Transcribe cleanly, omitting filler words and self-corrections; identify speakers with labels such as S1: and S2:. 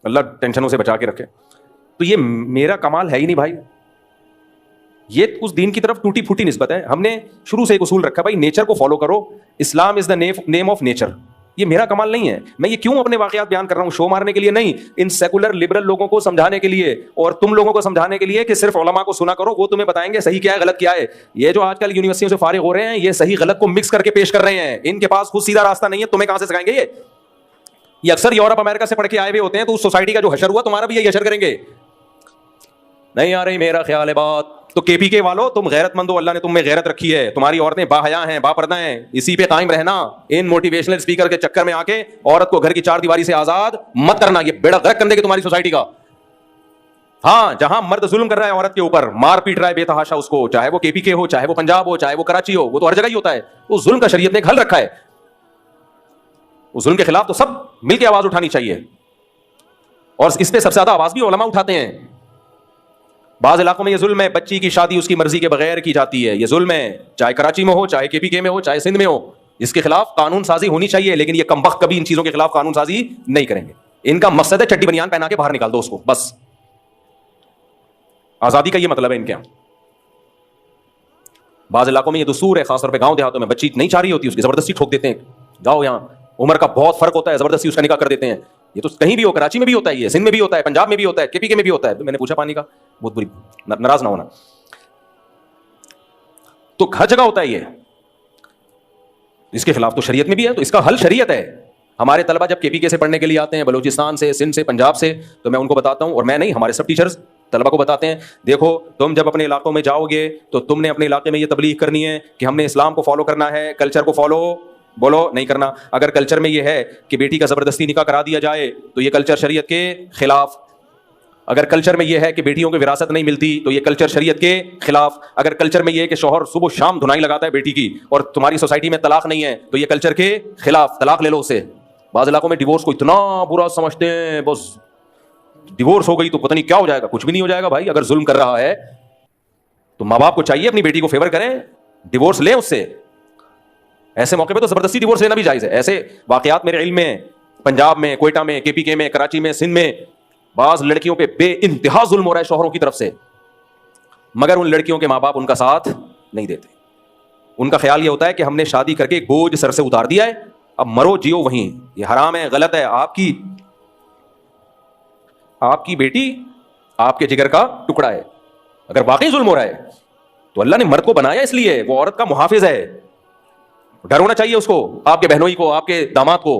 S1: अल्लाह टेंशनों से बचा के रखे। तो ये मेरा कमाल है ही नहीं भाई, ये उस दीन की तरफ टूटी फूटी निस्बत है। हमने शुरू से एक उसूल रखा भाई, नेचर को फॉलो करो, Islam is the name of nature. ये मेरा कमाल नहीं है, मैं ये क्यों अपने वाकयात बयान कर रहा हूं, शो मारने के लिए नहीं, इन सेकुलर लिबरल लोगों को समझाने के लिए और तुम लोगों को समझाने के लिए कि सिर्फ उलमा को सुना करो, वो तुम्हें बताएंगे सही क्या है गलत क्या है। ये जो आजकल यूनिवर्सिटियों से फारिग हो रहे हैं, ये सही गलत को मिक्स करके पेश कर रहे हैं, इनके पास खुद सीधा रास्ता नहीं है, तुम्हें कहां से सिखाएंगे ये अक्सर यूरोप अमेरिका से पढ़ के आए हुए होते हैं, तो उस सोसाइटी का जो हशर हुआ तुम्हारा भी यही हशर करेंगे। नहीं आ रही मेरा ख्याल है बात। तो केपीके वालों, तुम गैरतमंद हो, अल्लाह ने तुम में गैरत रखी है, तुम्हारी औरतें बाहया हैं, बापर्दा हैं, इसी पे कायम रहना। इन मोटिवेशनल स्पीकर के चक्कर में आके औरत को घर की चार दीवारी से आजाद मत करना, ये बेड़ा गर्क कर देगी तुम्हारी सोसाइटी का। हाँ, जहां मर्द जुल्म कर रहा है औरत के ऊपर, मार पीट रहा है बेतहाशा उसको, चाहे वो केपीके हो, चाहे वो पंजाब हो, चाहे वो कराची हो, वो तो हर जगह ही होता है। उस जुल्म का शरीयत ने एक हल रखा है, उस जुल्म के खिलाफ तो सब मिलकर आवाज उठानी चाहिए, और इस पे सबसे ज्यादा आवाज भी उलमा उठाते हैं। बाज़ इलाकों में ये जुल्म है, बच्ची की शादी उसकी मर्जी के बगैर की जाती है, ये जुल्म है, चाहे कराची में हो, चाहे केपीके में हो, चाहे सिंध में हो। इसके खिलाफ कानून साजी होनी चाहिए, लेकिन ये कमबख्त कभी इन चीजों के खिलाफ कानून साजी नहीं करेंगे। इनका मकसद है चड्डी बनियान पहना के बाहर निकाल दो उसको, बस। आजादी का ये मतलब है इनके यहां। बाज़ इलाकों में ये दस्तूर है, खासतौर पर गांव देहातों में, बच्ची नहीं चाह रही होती, उसकी जबरदस्ती ठोक देते हैं। जाओ, यहाँ उम्र का बहुत फर्क होता है, जबरदस्ती उसका निकाह कर देते हैं। ये तो कहीं भी हो, कराची में भी होता है, ये सिंध में भी होता है, पंजाब में भी होता है, केपीके में भी होता है। मैंने पूछा पानी का, बहुत बुरी, नाराज ना होना, तो हर जगह होता है ये। इसके खिलाफ तो शरीयत में भी है, तो इसका हल शरीयत है। हमारे तलबा जब केपीके से पढ़ने के लिए आते हैं, बलूचिस्तान से, सिंध से, पंजाब से, तो मैं उनको बताता हूं, और मैं नहीं, हमारे सब टीचर्स तलबा को बताते हैं, देखो तुम जब अपने इलाकों में जाओगे तो तुमने अपने इलाके में ये तबलीग करनी है कि हमने इस्लाम को फॉलो करना है, कल्चर को फॉलो बोलो नहीं करना। अगर कल्चर में यह है कि बेटी का जबरदस्ती निकाह करा दिया जाए तो यह कल्चर शरीयत के खिलाफ। अगर कल्चर में यह है कि बेटियों को विरासत नहीं मिलती तो यह कल्चर शरीयत के खिलाफ। अगर कल्चर में यह है कि शौहर सुबह शाम धुनाई लगाता है बेटी की और तुम्हारी सोसाइटी में तलाक नहीं है तो यह कल्चर के खिलाफ, तलाक ले लो उसे। बाज़ इलाकों में डिवोर्स को इतना बुरा समझते हैं, बस डिवोर्स हो गई तो पता नहीं क्या हो जाएगा। कुछ भी नहीं हो जाएगा भाई। अगर जुल्म कर रहा है तो माँ बाप को चाहिए अपनी बेटी को फेवर करें, डिवोर्स लें उससे। ऐसे मौके पे तो जबरदस्ती डिवोर्स लेना भी जायज है। ऐसे वाकयात मेरे इल्म में पंजाब में, कोयटा में, केपीके में, कराची में, सिंध में बाज लड़कियों पे बेइंतहा जुल्म हो रहा है शौहरों की तरफ से, मगर उन लड़कियों के माँ बाप उनका साथ नहीं देते। उनका ख्याल यह होता है कि हमने शादी करके बोझ सर से उतार दिया है, अब मरो जियो वहीं, ये हराम है, गलत है। आपकी बेटी आपके जिगर का टुकड़ा है। अगर वाकई जुल्म हो रहा है तो अल्लाह ने मर्द को बनाया इसलिए, वो औरत का मुहाफिज है। डर होना चाहिए उसको, आपके बहनोई को, आपके दामाद को।